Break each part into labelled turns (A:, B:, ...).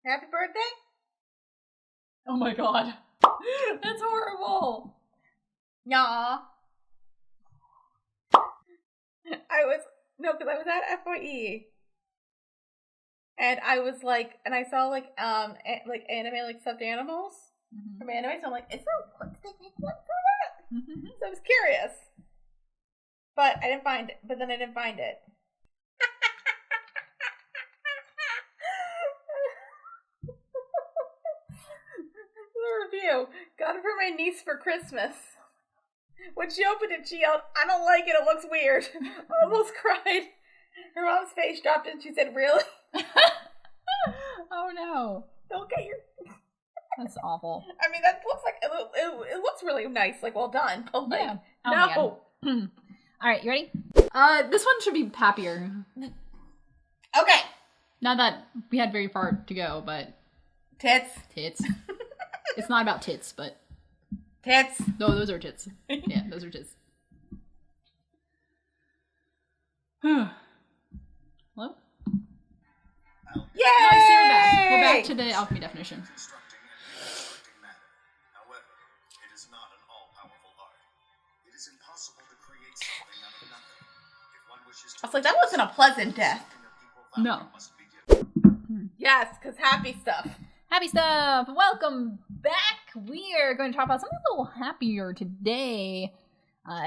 A: Happy birthday?
B: Oh my god. That's horrible.
A: Nah. Because I was at FYE. And I was like, and I saw like anime, like stuffed animals from anime. So I'm like, is there one thing they want for that? So I was curious. But I didn't find it. But then I didn't find it. The review. Got it for my niece for Christmas. When she opened it, she yelled, "I don't like it, it looks weird." I almost cried. Her mom's face dropped and she said, "Really?"
B: Oh no.
A: Don't get your...
B: That's awful.
A: I mean, that looks like... It looks really nice, like, well done. But, like,
B: yeah.
A: no.
B: Alright, you ready? This one should be happier.
A: Okay.
B: Not that we had very far to go, but...
A: Tits.
B: It's not about tits, but...
A: Tits.
B: No, those are tits. Yeah, those are tits. Hello?
A: Yay!
B: Nice, we're back. We're back to the alchemy definition.
C: However, it is not an all-powerful art. It is impossible to create something out of nothing. If one wishes to...
A: I was like, that wasn't a pleasant death.
B: No.
A: Yes, because happy stuff.
B: Happy stuff! Welcome back! We are going to talk about something a little happier today.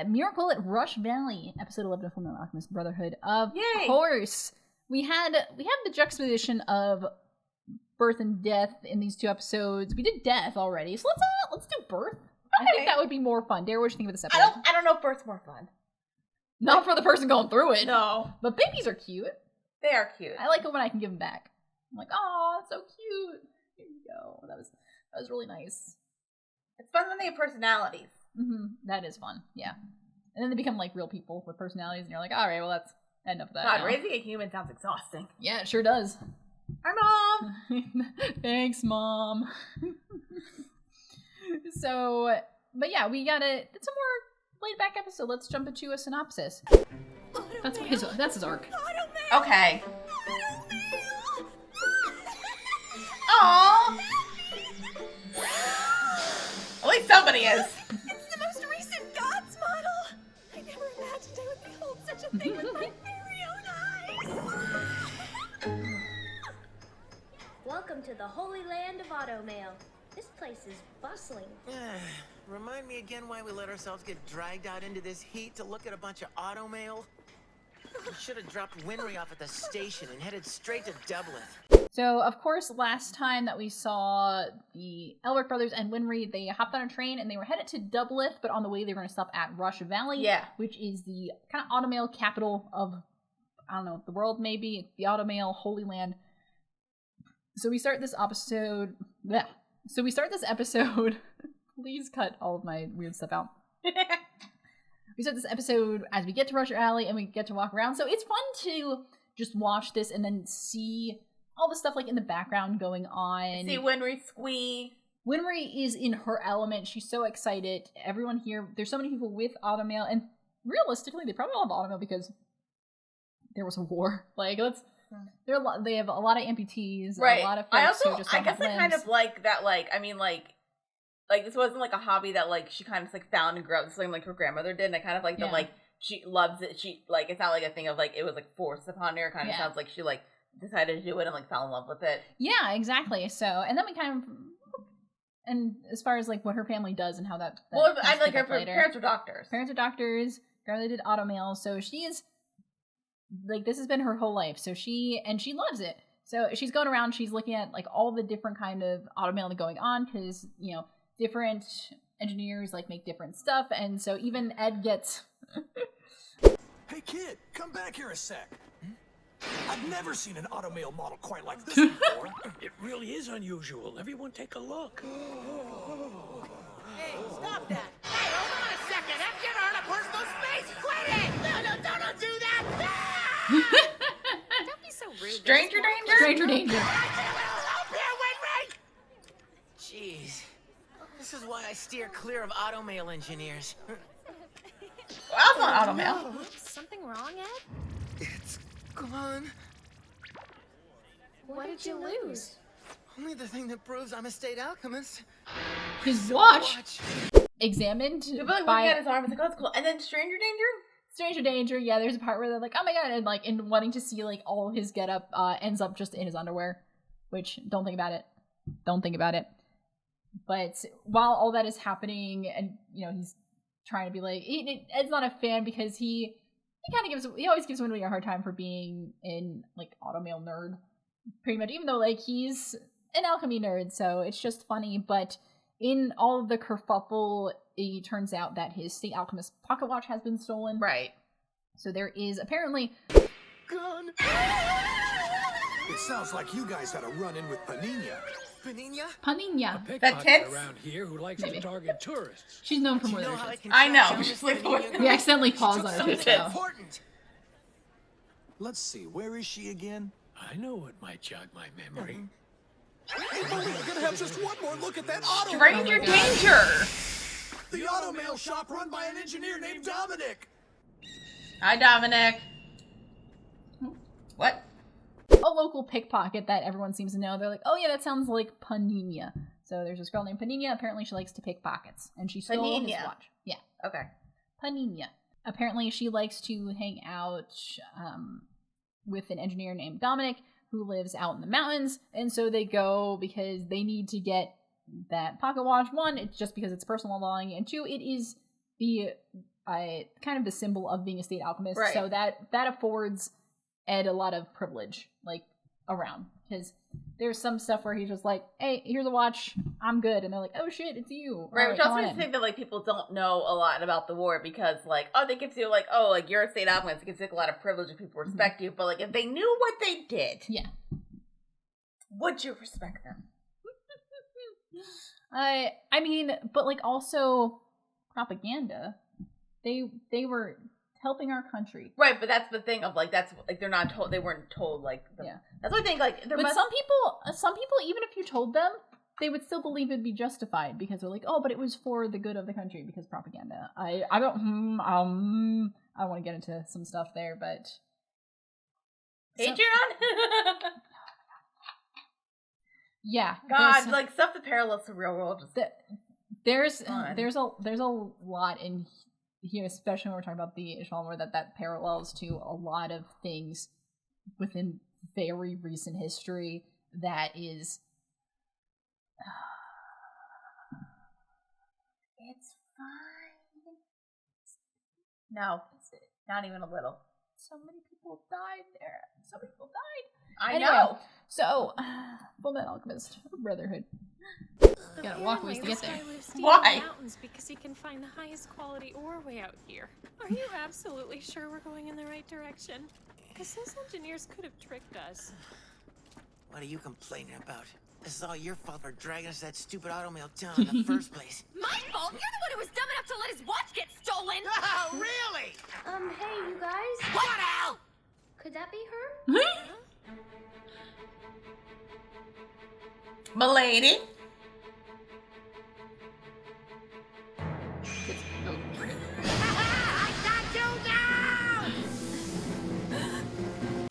B: Miracle at Rush Valley, episode 11 of Fullmetal Alchemist Brotherhood. Of course, we have the juxtaposition of birth and death in these two episodes. We did death already, so let's do birth. Okay. I think that would be more fun. Dara, what do you think of this episode?
A: I don't know if birth's more fun.
B: Not for the person going through it.
A: No.
B: But babies are cute.
A: They are cute.
B: I like it when I can give them back. I'm like, oh, it's so cute. Here you go. That was really nice.
A: It's fun when they have personalities.
B: That is fun, yeah. And then they become like real people with personalities, and you're like, all right, well, that's enough of that.
A: God,
B: now.
A: raising a human sounds exhausting.
B: Yeah, it sure does.
A: Hi, Mom.
B: Thanks, Mom. So, but yeah, it's a more laid back episode. Let's jump into a synopsis. That's his arc.
A: Okay. Aww. At least somebody is.
D: It's the most recent Gods model. I never imagined I would behold such a thing with my very own eyes.
E: Welcome to the holy land of automail. This place is bustling.
F: Remind me again why we let ourselves get dragged out into this heat to look at a bunch of automail? We should have dropped Winry off at the station and headed straight to Doubleth.
B: So, of course, last time that we saw the Elric brothers and Winry, they hopped on a train and they were headed to Doubleth, but on the way they were going to stop at Rush Valley, which is the kind of automail capital of, I don't know, the world maybe, the automail holy land. So we start this episode... Bleh. So we start this episode... Please cut all of my weird stuff out. We start this episode as we get to Rush Valley and we get to walk around. So it's fun to just watch this and then see all the stuff like in the background going on.
A: See Winry squee.
B: Winry is in her element. She's so excited. Everyone here, there's so many people with automail, and realistically, they probably all have automail because there was a war. Like, they have a lot of amputees,
A: right?
B: A lot of folks who just don't
A: I guess
B: have
A: I kind
B: limbs.
A: of like that. Like, I mean, like this wasn't like a hobby that like she kind of like found and grew up. This thing like her grandmother did, and I kind of like that. Like she loves it. She like it's not like a thing of like it was like forced upon her. It kind of sounds like she like decided to do it and like fell in love with it. Yeah,
B: exactly. So, and then we kind of, and as far as like what her family does and how that
A: well, I like her parents are doctors.
B: Parents are doctors. Grandmother did automail, so she is like this has been her whole life. So she loves it. So she's going around. She's looking at like all the different kind of automail going on because different engineers like make different stuff, and so even Ed gets.
G: Hey kid, come back here a sec. I've never seen an automail model quite like this before.
H: It really is unusual. Everyone take a look.
F: Hey, stop that! Hey, hold on a second! That's gonna hurt a personal space! Quit it! No, don't do that!
D: Don't be so rude.
A: Stranger danger?
B: Stranger danger.
F: Jeez. This is why I steer clear of automail engineers.
A: Well, I want automail.
D: Something wrong, Ed?
F: It's gone.
D: What did you lose?
F: Only the thing that proves I'm a state alchemist.
B: His watch examined
A: But like
B: by
A: looking at his arm, it's like, oh, that's cool. And then Stranger Danger?
B: Stranger Danger, yeah, there's a part where they're like, oh my god, and like in wanting to see like all his getup ends up just in his underwear. Which don't think about it. Don't think about it. But while all that is happening, and you know, he's trying to be like, Ed's not a fan because he always gives Winry a hard time for being an like automail nerd, pretty much, even though like he's an alchemy nerd, so it's just funny. But in all of the kerfuffle, it turns out that his state alchemist pocket watch has been stolen.
A: Right.
B: So there is apparently
F: Gun.
G: It sounds like you guys had a run-in with Panina.
F: Panina?
B: Panina.
H: A
A: That
H: pickpocket
A: tits?
H: around here who likes
B: Maybe.
H: to target tourists.
B: She's known for
F: Do
B: more
F: you know
B: than
F: how I
B: this.
F: can
A: I know,
F: track down
A: just
F: this
A: like-
F: Panina
B: We
F: girl?
B: accidentally
F: She
B: paused
F: took
B: on her
F: something
B: tits, though.
F: important.
G: Let's see, where is she again?
H: I know what might jog my memory.
G: Hey, Marie, we're gonna have just one more look at that auto.
A: Stranger Danger!
G: The automail shop run by an engineer named Dominic.
A: Hi, Dominic. What?
B: A local pickpocket that everyone seems to know. They're like, oh yeah, that sounds like Panina. So there's this girl named Panina. Apparently she likes to pickpockets. And she stole his
A: Panina.
B: watch. Yeah.
A: Okay.
B: Panina. Apparently she likes to hang out with an engineer named Dominic who lives out in the mountains. And so they go because they need to get that pocket watch. One, it's just because it's personal belonging. And two, it is the kind of the symbol of being a state alchemist.
A: Right.
B: So that affords Ed a lot of privilege, like, around. Because there's some stuff where he's just like, hey, here's a watch, I'm good. And they're like, oh shit, it's you.
A: Right,
B: All
A: which
B: come
A: also
B: on
A: makes
B: in.
A: me think that, like, people don't know a lot about the war because, like, oh, they give you, like, oh, like, you're a state alchemist, it gives you like, a lot of privilege and people respect you, but, like, if they knew what they did,
B: Yeah.
A: would you respect them?
B: I mean, but, like, also propaganda. They were helping our country.
A: Right, but that's the thing of, like, that's, like, they're not told, they weren't told, like,
B: Yeah.
A: That's what I think, like, there
B: But
A: must...
B: some people, even if you told them, they would still believe it'd be justified because they're like, oh, but it was for the good of the country because propaganda. I don't want to get into some stuff there, but
A: Patreon?
B: yeah,
A: God, like, stuff that parallels the real world. Just
B: there's
A: fun.
B: there's a lot in here, especially when we're talking about the Ishmael War, that parallels to a lot of things within very recent history that is
A: It's fine. No, not even a little.
B: so many people died there. So many people died.
A: I
B: Anyway,
A: know.
B: So, Fullmetal Alchemist Brotherhood. Gotta walk ways to get there.
A: Why?
D: Mountains because he can find the highest quality ore way out here. Are you absolutely sure we're going in the right direction? Because those engineers could have tricked us.
F: What are you complaining about? This is all your fault for dragging us to that stupid automail town in the first place.
D: My fault? You're the one who was dumb enough to let his watch get stolen!
F: Oh, really?
E: Hey, you guys?
F: What the hell?
E: Could that be her?
A: Milady?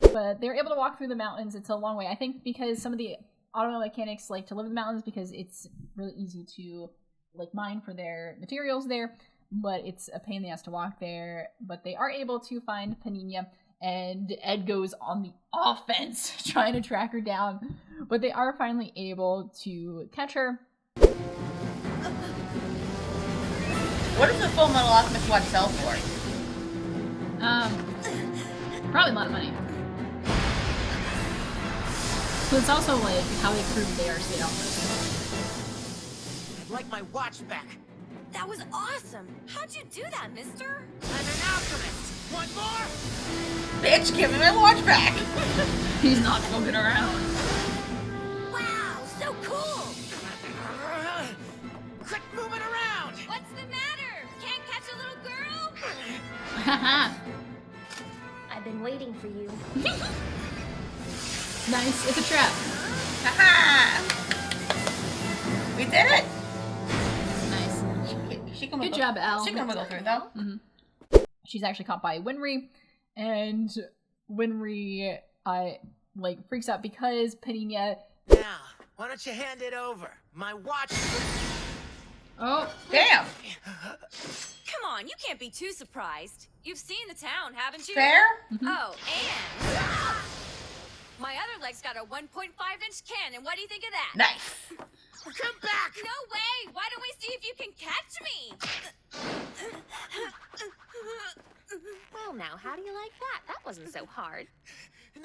B: But they're able to walk through the mountains. It's a long way. I think because some of the automobile mechanics like to live in the mountains because it's really easy to like mine for their materials there, but it's a pain in the ass to walk there. But they are able to find Panina, and Ed goes on the offense trying to track her down. But they are finally able to catch her.
A: What does the Fullmetal Alchemist watch sell for?
B: Probably a lot of money. So it's also like how they prove they are state alchemists.
F: I'd like my watch back.
D: That was awesome! How'd you do that, mister?
F: I'm an alchemist. Want more?
A: Bitch, give me my watch back!
B: He's not fucking around.
D: Wow, so cool!
F: Quit moving around!
D: What's the matter? Can't catch a little girl?
B: Haha.
E: I've been waiting for you.
B: Nice. It's a trap.
A: Haha! We did it!
B: Nice.
A: She can
B: Good job, Al.
A: She can wiggle through, though.
B: Mm-hmm. She's actually caught by Winry, and Winry freaks out because Panina.
F: Now, Why don't you hand it over? My watch.
B: Oh,
A: Damn.
D: Come on, you can't be too surprised. You've seen the town, haven't you?
A: Fair?
D: Oh, and my other leg's got a 1.5-inch cannon. What do you think of that?
A: Nice.
F: Come back!
D: No way! Why don't we see if you can catch me?
E: Well, now, how do you like that? That wasn't so hard.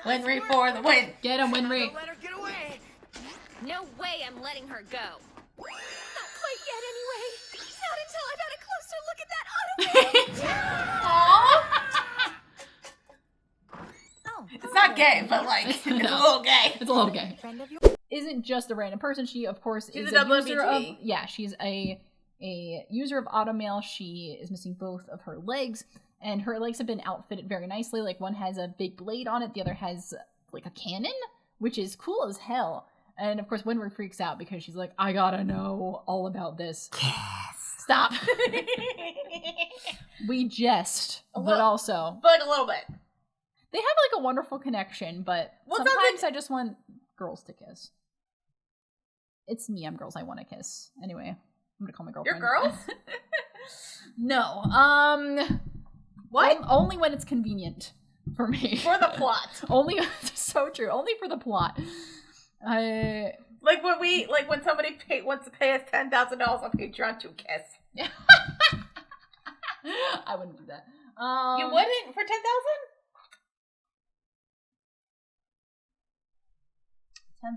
A: Winry for the win.
B: get him, Winry.
F: Don't let her get away.
E: No way I'm letting her go.
D: Not quite yet, anyway. Not until I've had a closer look at that automobile.
A: Aw. It's not gay, but like, it's a little gay.
B: It's a little gay.
E: Friend of yours?
B: Isn't just a random person. She, of course,
A: She's
B: is
A: a
B: a user of...
A: WBT.
B: Yeah, she's a user of automail. She is missing both of her legs, and her legs have been outfitted very nicely. Like, one has a big blade on it, the other has, like, a cannon, which is cool as hell. And, of course, Winry freaks out because she's like, I gotta know all about this.
A: Yes.
B: Stop. We jest, but also...
A: But a little bit.
B: They have, like, a wonderful connection, but
A: Well,
B: sometimes I just want girls to kiss. It's me, I'm girls I want to kiss. Anyway, I'm gonna call my girlfriend.
A: You're girls?
B: No,
A: What?
B: only when it's convenient for me.
A: For the plot.
B: Only, so true. Only for the plot.
A: Like when somebody wants to pay us $10,000 on Patreon to kiss.
B: I wouldn't do that.
A: You wouldn't for 10,000?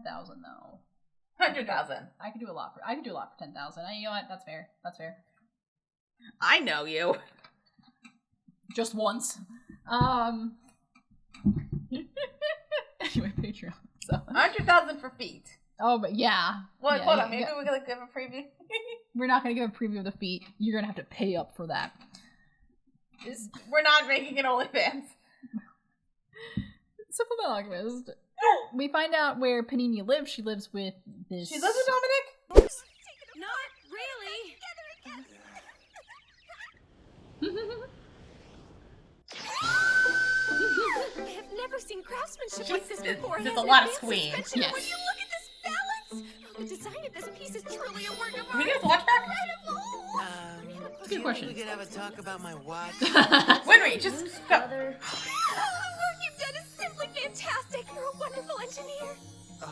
B: 10,000 though.
A: 100,000.
B: I could do a lot for 10,000. You know what? That's fair. That's fair.
A: I know you.
B: Just once. Anyway, Patreon. So
A: 100,000 for feet.
B: Oh, but yeah.
A: Well,
B: Yeah,
A: hold on.
B: yeah,
A: Maybe we can like give a preview.
B: We're not gonna give a preview of the feet. You're gonna have to pay up for that.
A: We're not making an OnlyFans.
B: Fullmetal Alchemist. We find out where Panini lives. She lives with this.
A: She lives with Dominic?
D: Not really. I have never seen craftsmanship like this before.
A: There's
D: It
A: a
D: has
A: lot of
D: advanced
A: squeeze.
D: suspension.
B: Yes.
D: When you look at this balance, the design of this piece is truly a work of
A: Can we
D: art.
A: get a watch back?
B: That's a good question.
F: We could have a talk about my watch.
A: Winry, just go.
D: The work you've done is simply fantastic. You're a wonderful engineer.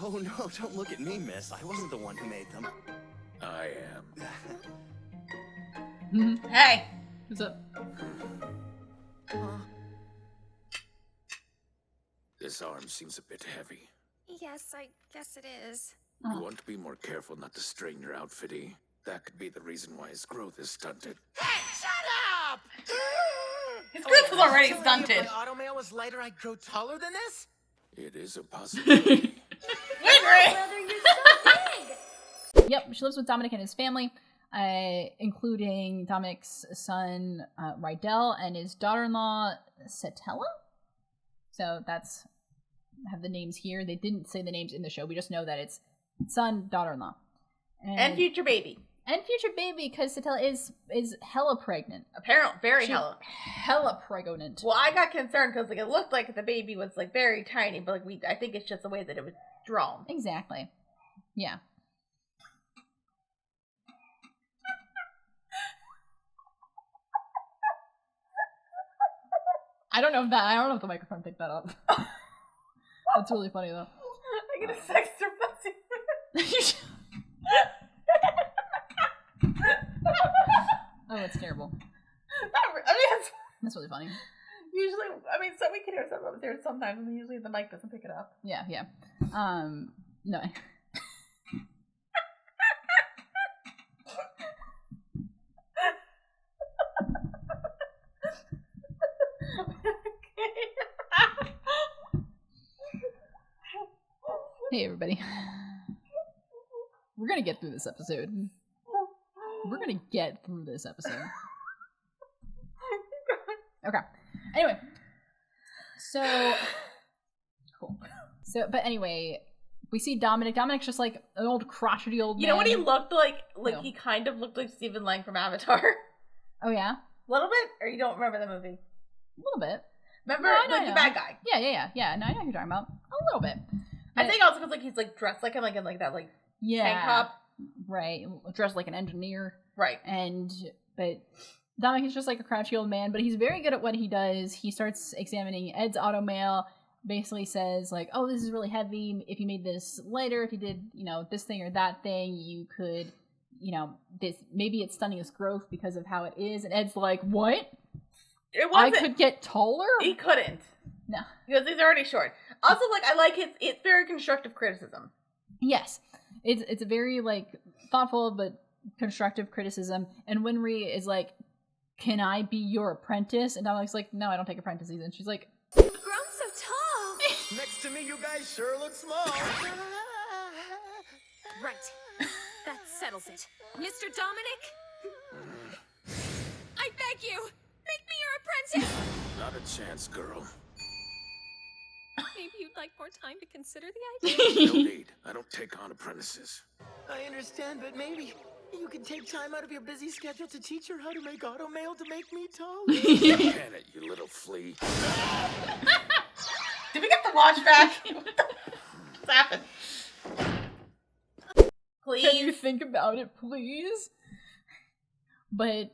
I: Oh no, don't look at me, miss. I wasn't the one who made them.
H: I am.
A: Hey.
B: What's up?
H: This arm seems a bit heavy.
D: Yes, I guess it is.
H: You want to be more careful not to strain your outfitty. That could be the reason why his growth is stunted.
F: Hey, shut up!
A: His growth was already
F: If
A: stunted.
F: my automail was lighter, I'd grow taller than this?
H: It is a possibility.
A: Winry!
E: Brother, you're so big!
B: Yep, she lives with Dominic and his family, including Dominic's son, Rydell, and his daughter-in-law, Setella? So that's... I have the names here. They didn't say the names in the show. We just know that it's son, daughter-in-law.
A: And future baby.
B: And future baby, because Setella is hella pregnant.
A: Apparently, very
B: She-
A: hella.
B: Hella pregnant.
A: Well, I got concerned because like it looked like the baby was like very tiny, but like I think it's just the way that it was drawn.
B: Exactly. Yeah. I don't know if the microphone picked that up. That's really funny though.
A: I get a sex pussy.
B: Oh, it's terrible. That's really funny.
A: Usually, I mean, so we can hear some of it there sometimes, and usually the mic doesn't pick it up.
B: Yeah, yeah. No. Hey, everybody. We're gonna get through this episode. We're gonna get through this episode. Okay. Anyway. So cool. So, but anyway, we see Dominic. Dominic's just like an old crotchety old man.
A: You know what he looked like? Like
B: No.
A: he kind of looked like Stephen Lang from Avatar.
B: Oh yeah?
A: A little bit? Or you don't remember the movie?
B: A little bit.
A: Remember
B: No, I know,
A: like
B: I
A: the
B: know.
A: bad guy?
B: Yeah. No, I know who you're talking about. A little bit.
A: I think also because like he's like dressed like him, like in like that like tank top,
B: right? Dressed like an engineer,
A: right?
B: But Dominic is just like a crouchy old man, but he's very good at what he does. He starts examining Ed's auto mail. Basically says like, oh, this is really heavy. If you made this lighter, if you did, this thing or that thing, you could, this maybe it's stunning his growth because of how it is. And Ed's like, what?
A: It wasn't.
B: I could get taller?
A: He couldn't.
B: No,
A: because he's already short. Also, like I like it's very constructive criticism.
B: Yes, it's a very like thoughtful but constructive criticism. And Winry is like, can I be your apprentice? And Dominic's like, no, I don't take apprentices. And she's like,
D: you've grown so tall.
I: Next to me, you guys sure look small.
D: Right. That settles it. Mr. Dominic? I beg you, make me your apprentice.
H: Not a chance, girl.
D: Maybe you'd like more time to consider the idea?
H: No need. I don't take on apprentices.
F: I understand, but maybe you can take time out of your busy schedule to teach her how to make auto mail to make me taller.
H: Can it, you little flea?
A: Did we get the watch back? What's happened? Please.
B: Can you think about it, please? But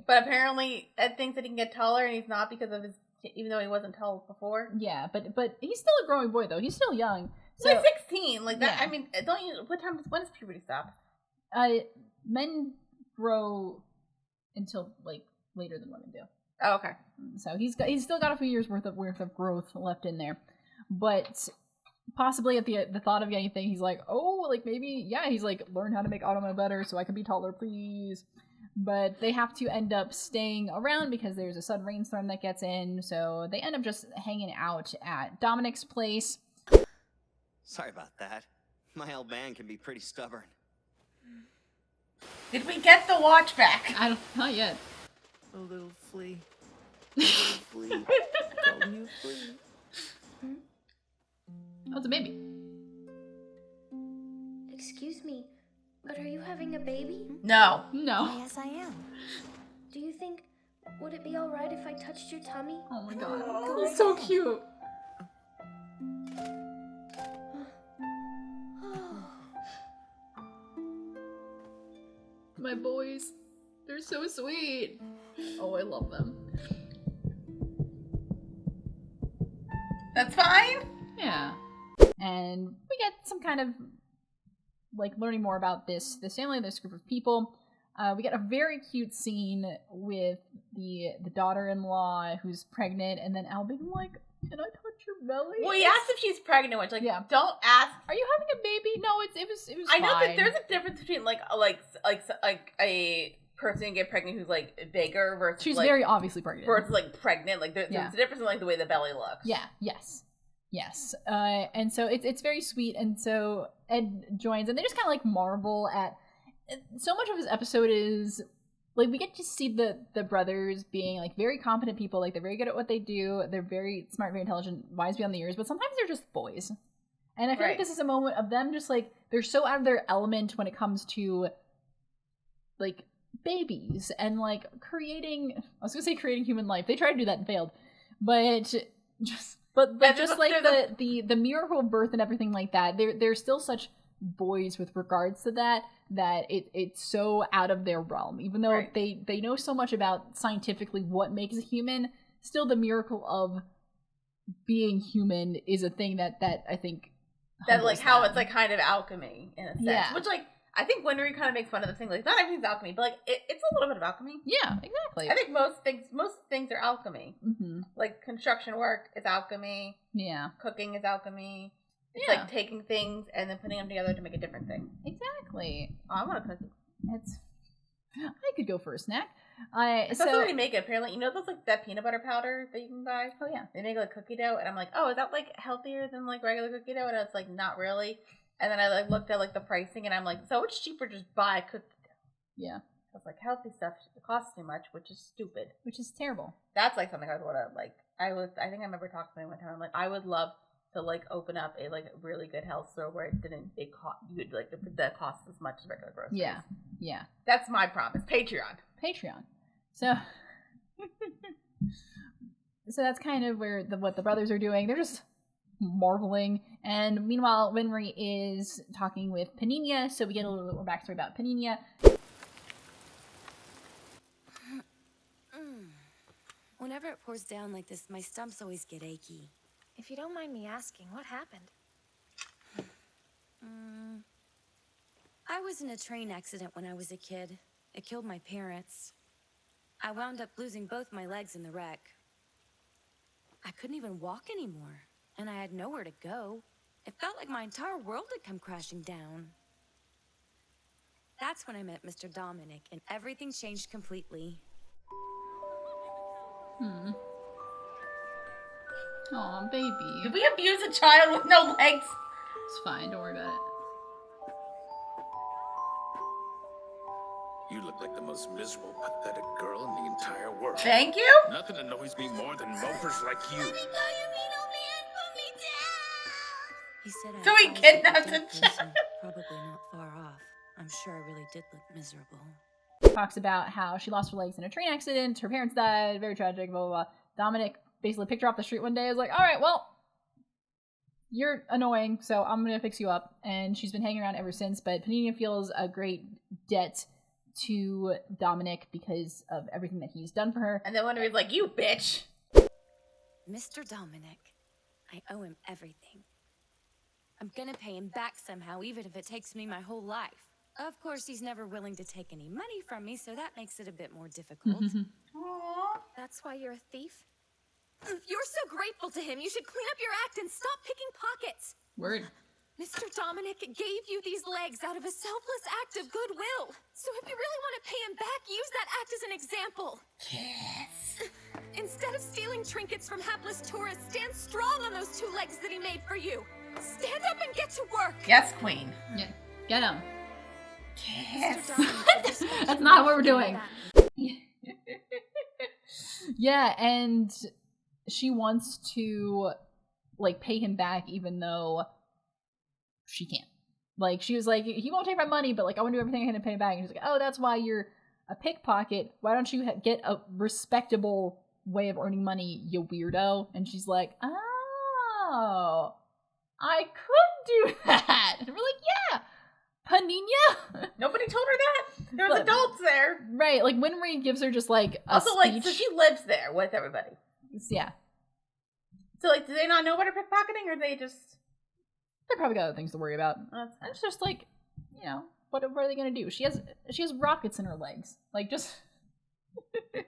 A: apparently Ed thinks that he can get taller, and he's not because of his. Even though he wasn't tall before.
B: Yeah, but he's still a growing boy though. He's still young.
A: So, he's like 16, like that. Yeah. I mean, don't you? When does puberty stop?
B: Men grow until like later than women do.
A: Oh, okay.
B: So he's still got a few years worth of growth left in there, but possibly at the thought of getting anything, he's like, oh, like maybe he's like, learn how to make automail better so I can be taller, please. But they have to end up staying around because there's a sudden rainstorm that gets in, so they end up just hanging out at Dominic's place.
I: Sorry about that. My old man can be pretty stubborn.
A: Did we get the watch back?
B: Not yet.
F: A little flea. A little flea. Call me a flea.
B: Oh, it's a baby.
E: Excuse me, but are you having a baby?
A: No.
D: Yes, I am.
E: Do you think, would it be alright if I touched your tummy?
B: Oh my god. He's so cute. My boys. They're so sweet. Oh, I love them.
A: That's fine?
B: Yeah. And we get some kind of like learning more about this family, this group of people. We get a very cute scene with the daughter-in-law who's pregnant, and then Al being like, "Can I touch your belly?"
A: Well, he asked if she's pregnant, which don't ask.
B: Are you having a baby? No, it was.
A: I
B: fine.
A: know that there's a difference between like a person can get pregnant who's like bigger versus
B: she's
A: like,
B: very obviously pregnant
A: versus like pregnant. Like there's a difference in like the way the belly looks.
B: Yeah. Yes. And so it's very sweet. And so Ed joins, and they just kind of like marvel at so much of this episode is like we get to see the brothers being like very competent people. Like they're very good at what they do. They're very smart, very intelligent, wise beyond their years. But sometimes they're just boys. And I feel like this is a moment of them just like they're so out of their element when it comes to like babies and like creating. I was gonna say creating human life. They tried to do that and failed. But just like the miracle of birth and everything like that, they're still such boys with regards to that it's so out of their realm. Even though they know so much about scientifically what makes a human, still the miracle of being human is a thing that I think
A: that like how it's like kind of alchemy in a sense.
B: Yeah.
A: Which like I think Winry kind of makes fun of the thing, like not everything's alchemy, but like it's a little bit of alchemy.
B: Yeah, exactly.
A: I think most things are alchemy.
B: Mm-hmm.
A: Like construction work is alchemy.
B: Yeah.
A: Cooking is alchemy. It's like taking things and then putting them together to make a different thing.
B: Exactly.
A: Oh, I want a cookie.
B: I could go for a snack.
A: I saw somebody make it. Apparently, you know those like that peanut butter powder that you can buy.
B: Oh yeah.
A: They make like cookie dough, and I'm like, oh, is that like healthier than like regular cookie dough? And it's like not really. And then I like looked at like the pricing, and I'm like, so it's cheaper just buy cookie dough.
B: Yeah.
A: I was like, healthy stuff costs too much, which is stupid.
B: Which is terrible.
A: That's like something I would want to like. I think I remember talking to me one time. I'm like, I would love to like open up a like really good health store where it cost you like the cost as much as regular groceries.
B: Yeah.
A: That's my promise. Patreon.
B: So that's kind of where what the brothers are doing. They're just marveling. And meanwhile, Winry is talking with Panina, so we get a little bit more backstory about Panina.
J: Whenever it pours down like this, my stumps always get achy.
D: If you don't mind me asking, what happened?
J: I was in a train accident when I was a kid. It killed my parents. I wound up losing both my legs in the wreck. I couldn't even walk anymore, and I had nowhere to go. It felt like my entire world had come crashing down. That's when I met Mr. Dominic, and everything changed completely.
B: Aw, baby.
A: Did we abuse a child with no legs?
B: It's fine, don't worry about it.
H: You look like the most miserable, pathetic girl in the entire world.
A: Thank you?
H: Nothing annoys me more than mopers like you.
J: He said
A: So he kidnapped a child.
J: Probably not far off. I'm sure I really did look miserable.
B: Talks about how she lost her legs in a train accident, her parents died, very tragic, blah, blah, blah. Dominic basically picked her off the street one day, was like, alright, well, you're annoying, so I'm gonna fix you up. And she's been hanging around ever since, but Panina feels a great debt to Dominic because of everything that he's done for her.
A: And then Winry's like, you bitch.
J: Mr. Dominic, I owe him everything. I'm gonna pay him back somehow, even if it takes me my whole life. Of course, he's never willing to take any money from me, so that makes it a bit more difficult.
A: Aww.
D: That's why you're a thief?
J: If you're so grateful to him, you should clean up your act and stop picking pockets.
B: Word.
J: Mr. Dominic gave you these legs out of a selfless act of goodwill. So if you really want to pay him back, use that act as an example.
A: Yes.
J: Instead of stealing trinkets from hapless tourists, stand strong on those 2 legs that he made for you. Stand up and get to work.
A: Yes, queen.
B: Yeah, get him.
A: Yes.
B: That's not what we're doing. Yeah, and she wants to, like, pay him back even though she can't. Like, she was like, he won't take my money, but, like, I want to do everything I can to pay him back. And he's like, oh, that's why you're a pickpocket. Why don't you get a respectable way of earning money, you weirdo? And she's like, oh, I could do that. And we're like, yeah. Panina?
A: Nobody told her that. There was adults there.
B: Right, like Winry gives her just like a
A: also,
B: speech.
A: like, so she lives there with everybody.
B: Yeah.
A: So, like, do they not know about her pickpocketing, or they just...
B: They probably got other things to worry about. It's just like, you know, what are they gonna do? She has rockets in her legs. Like, just you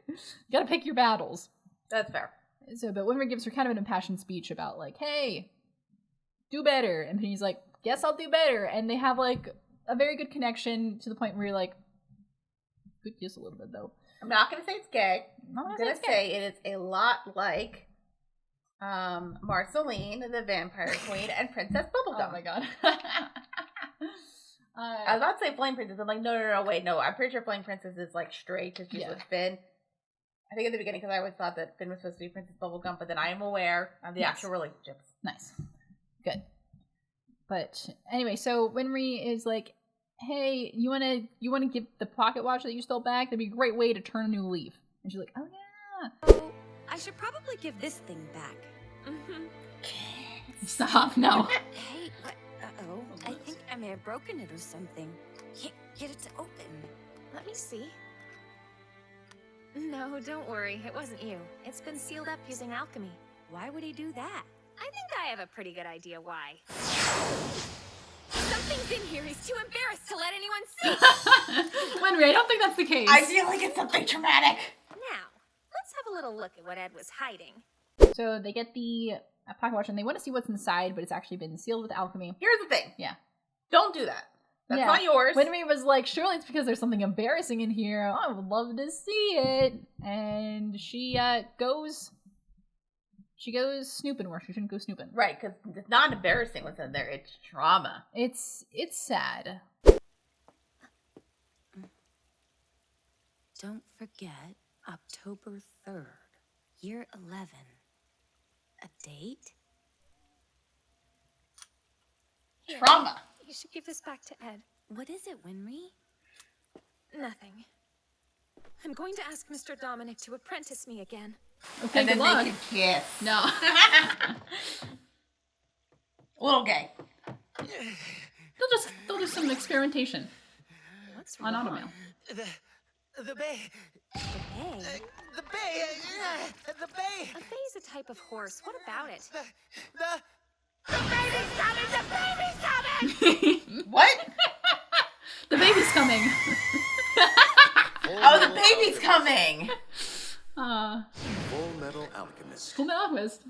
B: gotta pick your battles.
A: That's fair.
B: So, but Winry gives her kind of an impassioned speech about like, hey, do better. And he's like, guess I'll do better. And they have like a very good connection to the point where you're like, could kiss a little bit though.
A: I'm not gonna say it's gay.
B: I'm
A: gonna say it is a lot like Marceline, the Vampire Queen, and Princess Bubblegum.
B: Oh my god.
A: I was about to say Flame Princess. I'm like, no, wait, no. I'm pretty sure Flame Princess is like straight because she's with Finn. I think at the beginning because I always thought that Finn was supposed to be Princess Bubblegum, but then I am aware of the actual relationships.
B: Nice. Good. But anyway, so Winry is like, hey, you wanna give the pocket watch that you stole back? That'd be a great way to turn a new leaf. And she's like, oh yeah.
J: Oh, I should probably give this thing back.
B: Stop, no.
J: Hey, what? Uh-oh. I think I may have broken it or something. Can't get it to open.
D: Let me see. No, don't worry. It wasn't you. It's been sealed up using alchemy.
J: Why would he do that?
D: I think I have a pretty good idea why. Something's in here. He's too embarrassed to let anyone see.
B: Winry, I don't think that's the case.
A: I feel like it's something traumatic.
D: Now, let's have a little look at what Ed was hiding.
B: So they get the pocket watch and they want to see what's inside, but it's actually been sealed with alchemy.
A: Here's the thing.
B: Yeah.
A: Don't do that. That's not yours.
B: Winry was like, surely it's because there's something embarrassing in here. I would love to see it. And she goes snooping where she shouldn't go snooping.
A: Right, because it's not embarrassing what's in there. It's trauma.
B: It's sad.
J: Don't forget October 3rd, year 11. A date?
D: Here,
A: Trauma.
D: You should give this back to Ed.
J: What is it, Winry?
D: Nothing. I'm going to ask Mr. Dominic to apprentice me again.
B: Okay,
A: and then
B: good luck.
A: they can kiss.
B: No.
A: A little gay.
B: They'll do some experimentation.
J: What's
B: on
J: wrong?
B: automail.
F: The bay.
J: The bay?
F: The bay. The bay.
J: A bay is a type of horse. What about it?
F: The baby's coming. The baby's coming.
A: What?
B: The baby's coming.
A: Oh, the baby's coming.
C: Fullmetal Alchemist.
B: Fullmetal Alchemist.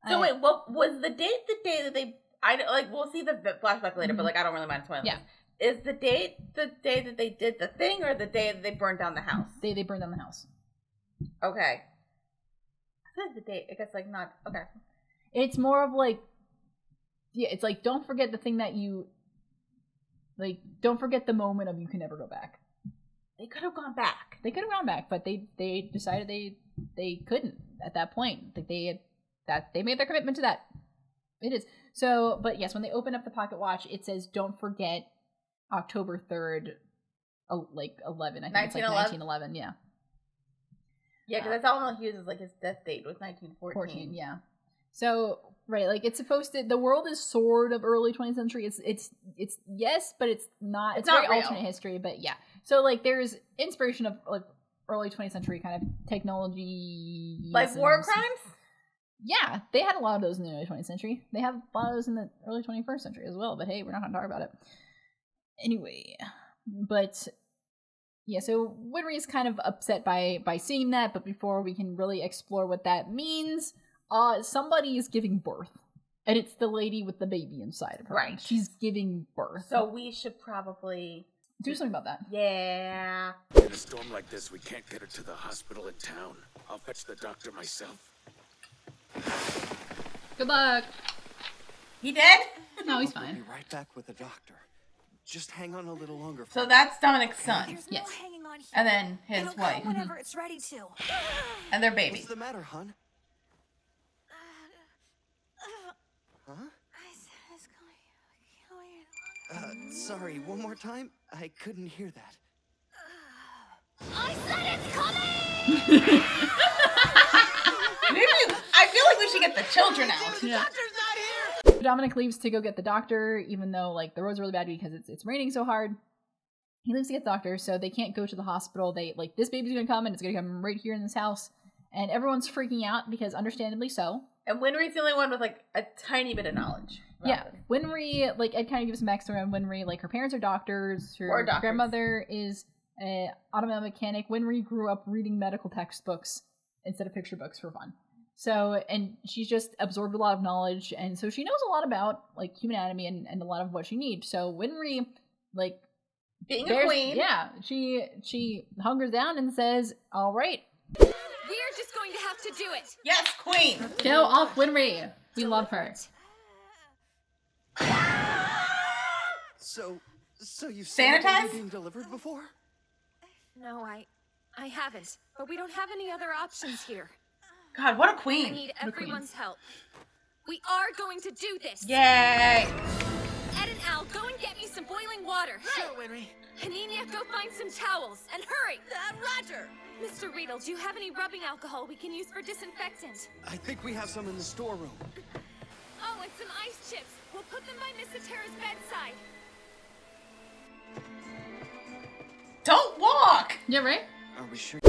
A: So wait, what was the day that they? We'll see the flashback later, but like I don't really mind spoiling.
B: Yeah.
A: Is the date the day that they did the thing, or the day that they burned down the house?
B: They burned down the house.
A: Okay. That's the date. I guess like not okay.
B: It's more of like, yeah, it's like don't forget the thing that you like. Don't forget the moment of you can never go back.
A: They could have gone back.
B: They could have gone back, but they decided they couldn't at that point. That they made their commitment to that. It is so. But yes, when they open up the pocket watch, it says don't forget October 3rd, like 11. I think it's like 1911. Yeah.
A: Yeah, because that's all he uses. Like his death date was 1914.
B: Yeah. So right, like it's supposed to. The world is sort of early 20th century. It's yes, but it's not. It's not
A: real.
B: Alternate history, but yeah. So like there's inspiration of like early 20th century kind of technology,
A: like war crimes.
B: Yeah, they had a lot of those in the early 20th century. They have a lot of those in the early 21st century as well. But hey, we're not going to talk about it anyway. But yeah, so Winry is kind of upset by seeing that. But before we can really explore what that means, somebody is giving birth, and it's the lady with the baby inside of her.
A: Right,
B: she's giving birth.
A: So we should probably
B: do something about that.
A: Yeah.
H: In a storm like this, we can't get her to the hospital in town. I'll fetch the doctor myself.
B: Good luck.
A: He dead?
B: No, he's
I: I'll
B: fine.
I: be right back with the doctor. Just hang on a little longer.
A: So that's Dominic's son.
J: There's
B: Yes.
J: no hanging on here.
A: And then his
J: It'll
A: wife.
J: come whenever it's ready to.
A: And their baby.
I: What's the matter, hon? Huh? Sorry, one more time? I couldn't hear that.
J: I said it's coming!
A: Maybe I feel like we should get the children out.
F: The doctor's not here.
B: Dominic leaves to go get the doctor, even though like the roads are really bad because it's raining so hard. He leaves to get the doctor, so they can't go to the hospital. They like this baby's gonna come and it's gonna come right here in this house, and everyone's freaking out because understandably so.
A: And Winry's the only one with like a tiny bit of knowledge.
B: Yeah, Winry, like Ed kind of gives some backstory on Winry. Like her parents are doctors. Her grandmother is an automobile mechanic. Winry grew up reading medical textbooks instead of picture books for fun. So, and she's just absorbed a lot of knowledge, and so she knows a lot about like human anatomy and a lot of what she needs. So Winry, like
A: being a queen,
B: yeah, she hungers down and says, "All right,
J: we are just going to have to do it."
A: Yes, queen.
B: Go off, Winry. We love her.
I: So you've seen a baby being delivered before?
J: No, I haven't. But we don't have any other options here.
A: God, what a queen.
J: I need everyone's help. We are going to do this.
A: Yay.
J: Ed and Al, go and get me some boiling water.
F: Sure, Winry.
J: Hanina, go find some towels. And hurry. Roger. Mr. Riedel, do you have any rubbing alcohol we can use for disinfectant?
I: I think we have some in the storeroom.
J: Oh, and some ice chips. We'll put them by Miss Atera's bedside.
A: Don't walk!
B: Yeah, right?
I: Are we sure?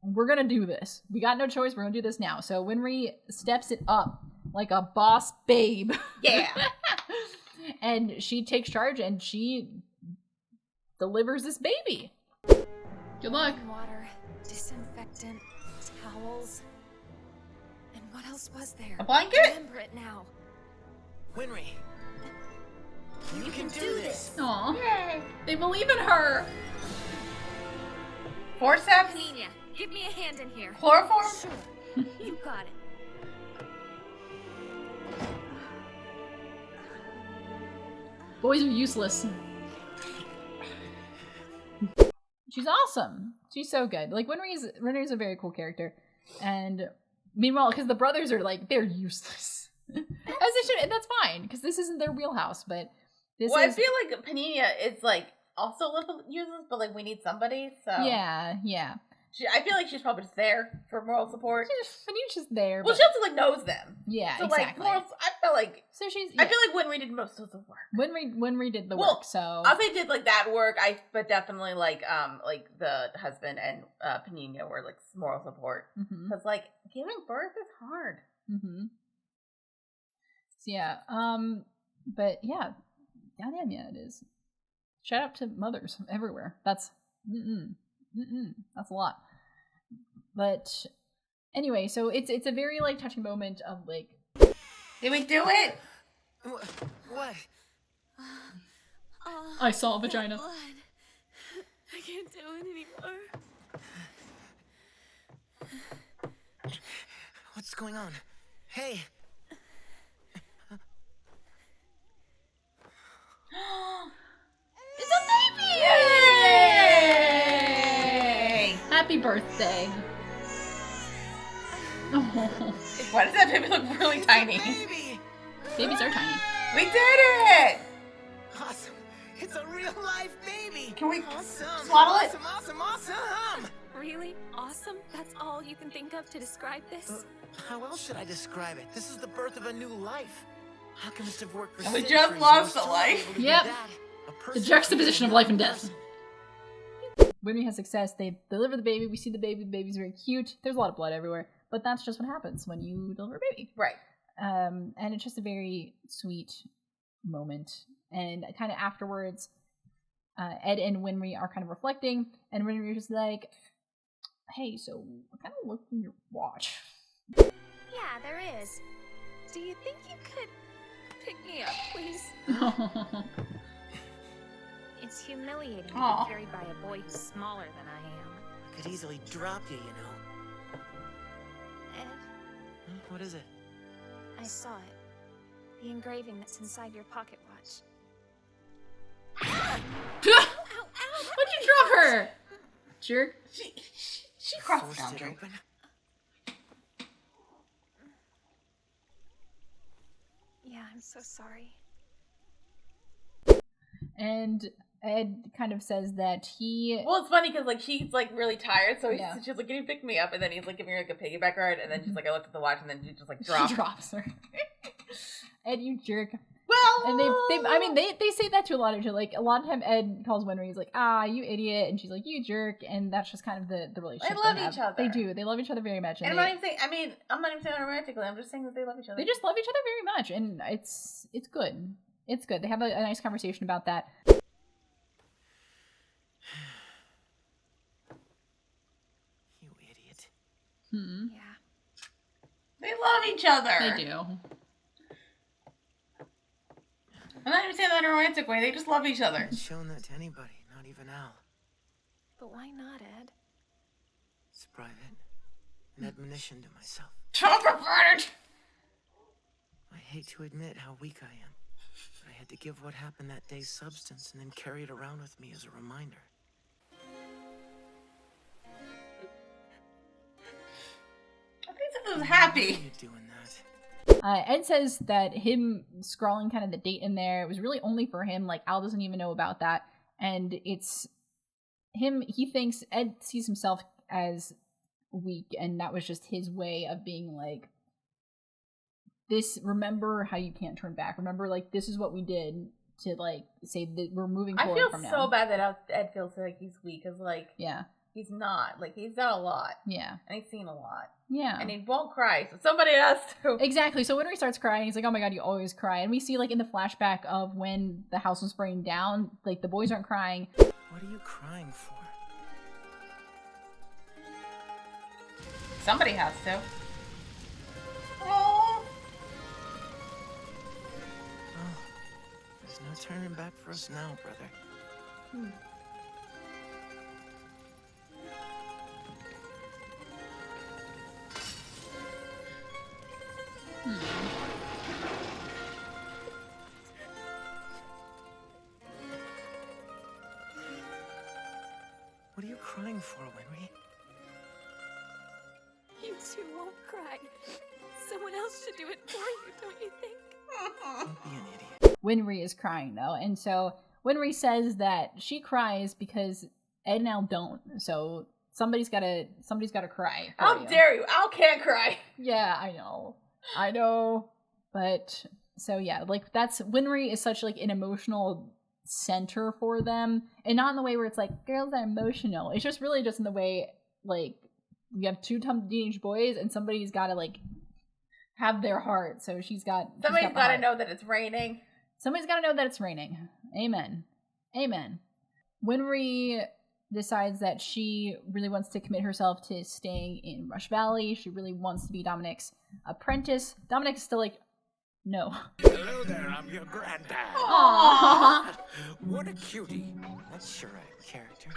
B: We're gonna do this. We got no choice. We're gonna do this now. So Winry steps it up like a boss babe.
A: Yeah.
B: And she takes charge and she delivers this baby. Good luck.
J: Water, disinfectant, towels. And what else was there?
A: A blanket?
J: I remember it now.
F: Winry. You can do this.
B: Aw. Yay. They believe in her.
A: Forceps?
J: Hanina, give me a hand in here.
A: Chloroform?
J: Sure. You got it.
B: Boys are useless. She's awesome. She's so good. Like Winry's a very cool character. And meanwhile, because the brothers are like, they're useless. As they should, and that's fine, because this isn't their wheelhouse, but this is...
A: I feel like Panina is like also a little useless, but like we need somebody, so...
B: Yeah.
A: I feel like she's probably just there for moral support.
B: Fanine's just there.
A: Well, she also like knows them.
B: Yeah,
A: so
B: exactly.
A: Like, I felt like
B: so she's.
A: I feel like Winry did most of the work.
B: Winry did the work. So
A: I think did like that work. But definitely like the husband and Panina were like moral support because like giving birth is hard.
B: Mm-hmm. So yeah. But yeah, goddamn, yeah, it is. Shout out to mothers everywhere. That's that's a lot. But anyway, so it's a very like touching moment of like,
A: did we do it?
F: What?
B: I saw a vagina.
D: Blood. I can't do it anymore.
F: What's going on? Hey.
B: It's a baby! Yay! Happy birthday.
A: Why does that baby look really tiny?
B: Babies are tiny.
A: We did it!
F: Awesome. It's a real life baby.
A: Can we
F: awesome.
A: swaddle it?
F: Awesome.
D: Really? Awesome? That's all you can think of to describe this?
F: How else should I describe it? This is the birth of a new life. Alchemists have worked for
A: we
F: centuries.
A: just lost a life.
B: Yep. The juxtaposition of life and death. Winry has success. They deliver the baby. We see the baby. The baby's very cute. There's a lot of blood everywhere. But that's just what happens when you deliver a baby.
A: Right.
B: And it's just a very sweet moment. And kind of afterwards, Ed and Winry are kind of reflecting. And Winry is just like, hey, so I kind of looked in your watch.
D: Yeah, there is. Do you think you could pick me up, please? It's humiliating to be carried by a boy who's smaller than I am.
F: I could easily drop you, you know.
D: Ed?
F: What is it?
D: I saw it. The engraving that's inside your pocket watch.
B: Why'd you drop her? Jerk.
A: She crossed the boundary.
D: Yeah, I'm so sorry.
B: And Ed kind of says that he...
A: Well, it's funny because like she's like really tired, so she's like, "Can you pick me up?" And then he's like giving her like a piggyback ride, and then she's like, "I looked at the watch," and then she just like drops.
B: She drops her. Ed, you jerk.
A: Well,
B: and they say that to a lot of people. Like a lot of time, Ed calls Winry. He's like, "Ah, you idiot," and she's like, "You jerk," and that's just kind of the relationship.
A: They love each other.
B: They do. They love each other very much.
A: And I'm not even saying. I mean, I'm not even saying it romantically. I'm just saying that they love each other.
B: They just love each other very much, and it's good. It's good. They have a nice conversation about that.
F: You idiot.
D: Yeah.
A: They love each other.
B: They do.
A: I'm not even saying that in a romantic way. They just love each other.
F: I haven't shown that to anybody, not even Al.
D: But why not, Ed?
F: It's private. An admonition to myself.
A: Don't regret it!
F: I hate to admit how weak I am. But I had to give what happened that day substance and then carry it around with me as a reminder.
A: I think it was happy.
F: Why are you doing that?
B: Ed says that him scrawling kind of the date in there, it was really only for him. Like, Al doesn't even know about that. And it's him, he thinks Ed sees himself as weak, and that was just his way of being like, this, remember how you can't turn back. Remember, like, this is what we did to, like, say that we're moving forward from now.
A: I feel so bad that Ed feels like he's weak, because, like,
B: yeah.
A: He's not. Like, he's done a lot.
B: Yeah.
A: And he's seen a lot.
B: Yeah.
A: And he won't cry, so somebody has to.
B: Exactly. So when he starts crying, he's like, oh my god, you always cry. And we see, like, in the flashback of when the house was burning down, like, the boys aren't crying.
F: What are you crying for?
A: Somebody has to. Oh.
F: Oh, there's no turning back for us now, brother. What are you crying for, Winry?
D: You two won't cry. Someone else should do it for you, don't you think?
F: Don't be an idiot.
B: Winry is crying, though. And so Winry says that she cries because Ed and Al don't. So somebody's gotta cry.
A: How dare you? Al can't cry.
B: Yeah, I know. But so yeah, like that's Winry is such like an emotional center for them, and not in the way where it's like girls are emotional. It's just really just in the way like you have two teenage boys and somebody's got to like have their heart. So somebody's got to
A: know that it's raining.
B: Somebody's got to know that it's raining. Amen. Winry decides that she really wants to commit herself to staying in Rush Valley. She really wants to be Dominic's apprentice. Dominic's still like, no.
H: Hello there, I'm your granddad.
B: Aww.
H: What a cutie.
F: That's sure a character.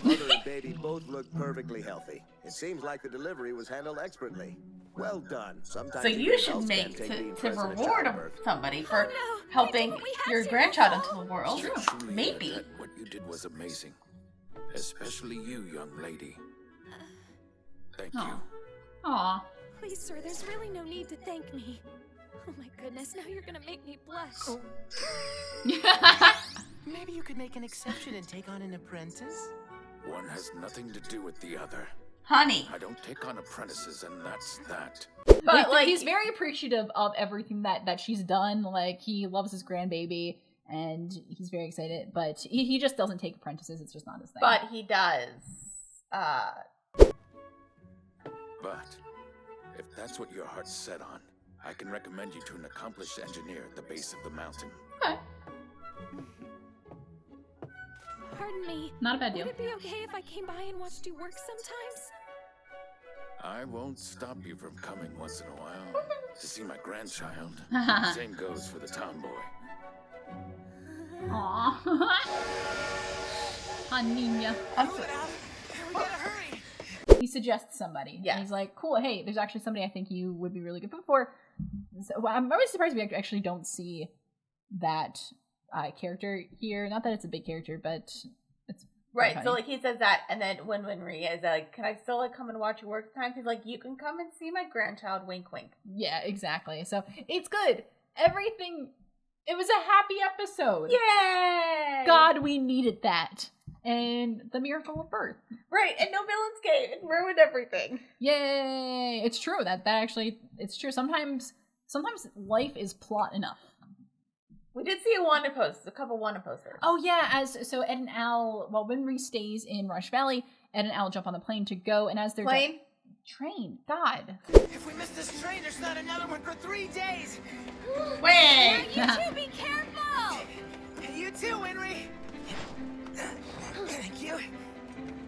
K: Mother and baby both look perfectly healthy. It seems like the delivery was handled expertly. Well done. Sometimes
A: so you should make to reward somebody for helping your grandchild into the world. Maybe.
H: What you did was amazing. Especially you, young lady. Thank you.
B: Aw.
D: Please, sir, there's really no need to thank me. Oh my goodness, now you're gonna make me blush.
F: Maybe you could make an exception and take on an apprentice?
H: One has nothing to do with the other.
A: Honey.
H: I don't take on apprentices, and that's that.
B: But like he's very appreciative of everything that she's done. Like he loves his grandbaby and he's very excited, but he just doesn't take apprentices. It's just not his thing.
A: But he does.
H: But if that's what your heart's set on, I can recommend you to an accomplished engineer at the base of the mountain.
B: Okay.
D: Pardon me.
B: Not a bad deal.
D: Would it be okay if I came by and watched you work sometimes?
H: I won't stop you from coming once in a while to see my grandchild. Same goes for the tomboy.
B: Aww. Aninya. He suggests somebody. Yeah. And he's like, cool, hey, there's actually somebody I think you would be really good for. So, I'm always surprised we actually don't see that character here. Not that it's a big character, but it's
A: right. So like he says that, and then when Winry is like, "Can I still like come and watch you work sometimes?" He's like, "You can come and see my grandchild." Wink, wink.
B: Yeah, exactly. So it's good. Everything. It was a happy episode.
A: Yay!
B: God, we needed that. And the miracle of birth.
A: Right, and no villains came and ruined everything.
B: Yay! It's true. That actually, it's true. Sometimes life is plot enough.
A: We did see a couple wanted posters.
B: Oh yeah, so Ed and Al, while Winry stays in Rush Valley, Ed and Al jump on the plane to go, and as they're train, God.
F: If we miss this train, there's not another one for 3 days.
A: Wait.
D: You two, be careful.
F: You too, Winry. Thank you.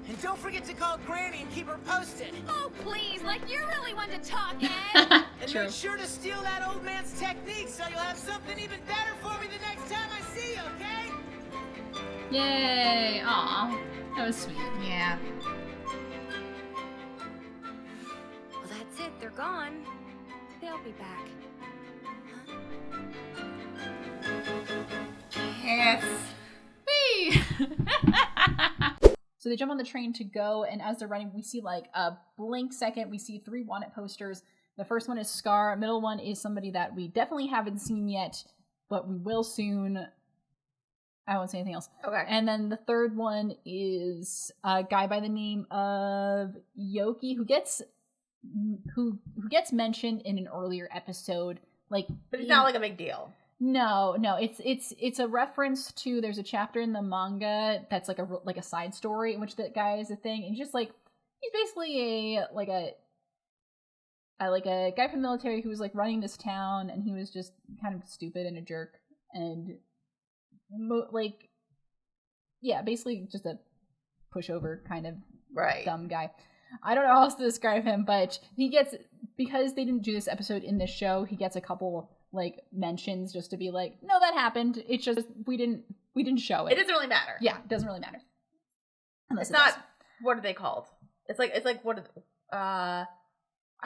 F: And don't forget to call Granny and keep her posted.
D: Oh, please, like you're really one to talk, Ed.
F: And
B: True.
F: make sure to steal that old man's technique so you'll have something even better for me the next time I see you, okay?
B: Yay! Aw, that was sweet.
A: Yeah.
J: Well, that's it. They're gone. They'll be back.
A: Yes.
B: Whee! So they jump on the train to go, and as they're running, we see like a blink second, we see 3 wanted posters. The first one is Scar, middle one is somebody that we definitely haven't seen yet, but we will soon. I won't say anything else.
A: Okay.
B: And then the third one is a guy by the name of Yoki, who gets mentioned in an earlier episode. Like,
A: but it's not like a big deal.
B: No, it's a reference to, there's a chapter in the manga that's like a side story in which that guy is a thing, and just like he's basically a guy from the military who was like running this town, and he was just kind of stupid and a jerk, and basically just a pushover kind of dumb guy. I don't know how else to describe him, but he gets, because they didn't do this episode in this show, he gets a couple like mentions just to be like, no, that happened. It's just we didn't show it.
A: It doesn't really matter.
B: Yeah, it doesn't really matter.
A: Unless it's not. What are they called? It's like what? I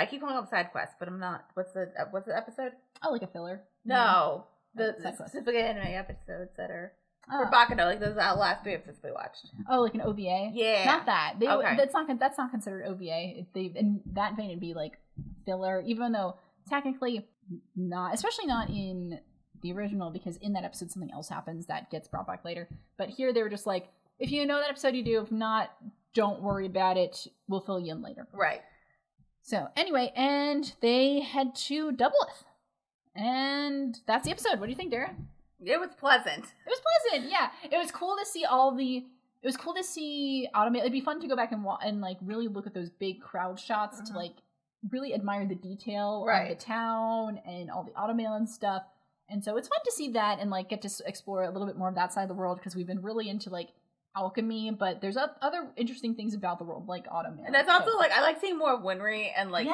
A: keep calling them side quests, but I'm not. What's the episode?
B: Oh, like a filler.
A: No, the specific anime episodes that are for Baccano, like those last 3 episodes we watched.
B: Oh, like an OVA.
A: Yeah,
B: not that.
A: Okay.
B: That's not considered OVA. In that vein, it'd be like filler, even though technically not, especially not in the original, because in that episode something else happens that gets brought back later. But here they were just like, if you know that episode, you do. If not, don't worry about it. We'll fill you in later.
A: Right.
B: So anyway, and they head to Doubleth. And that's the episode. What do you think, Dara?
A: It was pleasant.
B: It was pleasant, yeah. It was cool to see it was cool to see Automail. It'd be fun to go back and like really look at those big crowd shots to like really admire the detail of the town and all the Automail and stuff. And so it's fun to see that and like get to explore a little bit more of that side of the world because we've been really into like alchemy, but there's other interesting things about the world like Automail.
A: And that's also like I like seeing more of Winry and like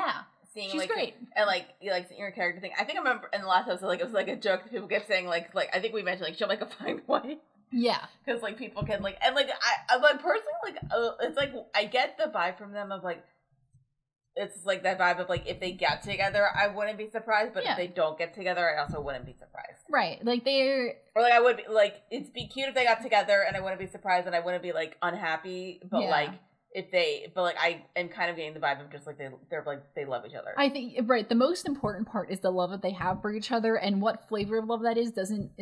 A: seeing
B: she's
A: like
B: great.
A: And like you like seeing your character thing. I think I remember in the last episode like it was like a joke that people kept saying like I think we mentioned like she'll make a fine wife.
B: Yeah,
A: because like people can like and like I like personally like it's like I get the vibe from them of like it's like that vibe of like if they get together I wouldn't be surprised, but if they don't get together I also wouldn't be surprised.
B: Right, like they're
A: or like I would be like it'd be cute if they got together and I wouldn't be surprised and I wouldn't be like unhappy, but like if they but like I am kind of getting the vibe of just like they're like they love each other.
B: I think the most important part is the love that they have for each other, and what flavor of love that is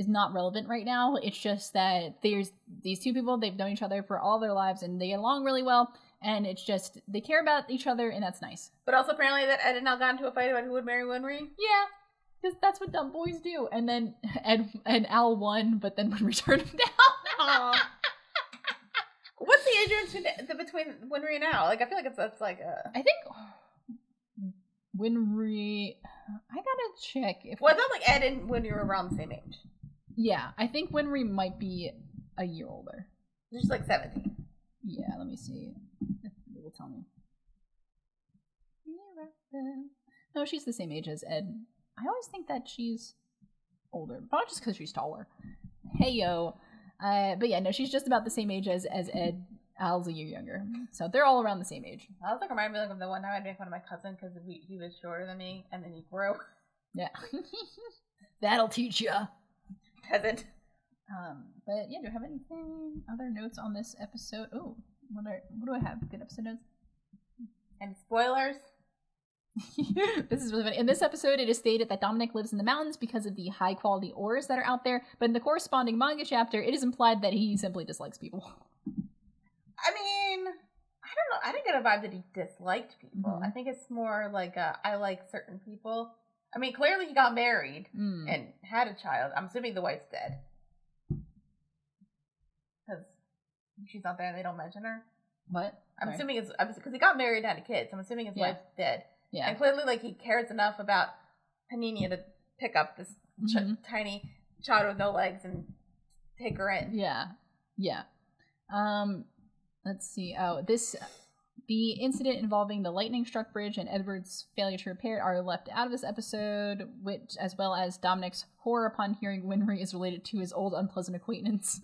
B: not relevant right now. It's just that there's these two people, they've known each other for all their lives and they get along really well, and it's just they care about each other and that's nice.
A: But also apparently that Ed and Al got into a fight about who would marry Winry.
B: Yeah, because that's what dumb boys do. And then Ed and Al won, but then Winry turned him down.
A: What's the age difference between Winry and Al? Like, I feel like it's like a...
B: I think Winry... I gotta check.
A: Well, it's not like Ed and Winry were around the same age.
B: Yeah, I think Winry might be a year older.
A: She's like 17.
B: Yeah, let me see. It will tell me. No, she's the same age as Ed. I always think that she's older. Probably just because she's taller. Hey, yo. But yeah, no, she's just about the same age as Ed. Al's a year younger. So they're all around the same age.
A: I was like, remind me like of the one time I'd make fun of my cousin because he was shorter than me and then he grew.
B: Yeah. That'll teach ya.
A: Peasant.
B: But yeah, do I have anything, other notes on this episode? Oh, what do I have? Good episode notes?
A: And spoilers?
B: This is really funny. In this episode, it is stated that Dominic lives in the mountains because of the high quality ores that are out there, but in the corresponding manga chapter, it is implied that he simply dislikes people.
A: I mean, I don't know. I didn't get a vibe that he disliked people. I think it's more like I like certain people. I mean, clearly he got married and had a child. I'm assuming the wife's dead. Because she's not there and they don't mention her.
B: What?
A: I'm assuming it's because he got married and had a kid, so I'm assuming his wife's dead. Yeah. And clearly, like, he cares enough about Panini to pick up this tiny child with no legs and take her in.
B: Yeah. Yeah. Let's see. Oh, the incident involving the lightning struck bridge and Edward's failure to repair it are left out of this episode, which, as well as Dominic's horror upon hearing Winry is related to his old unpleasant acquaintance,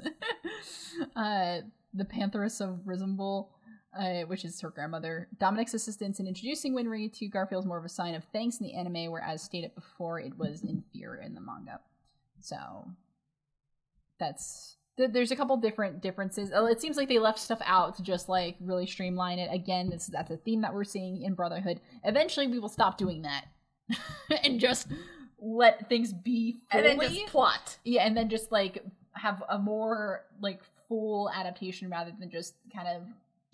B: the Pantheress of Risenbull, which is her grandmother. Dominic's assistance in introducing Winry to Garfield is more of a sign of thanks in the anime, whereas stated before, it was inferior in the manga. So there's a couple different differences. It seems like they left stuff out to just like really streamline it. Again, that's a theme that we're seeing in Brotherhood. Eventually, we will stop doing that and just let things be fully.
A: And then just plot.
B: Yeah, and then just like have a more like full adaptation rather than just kind of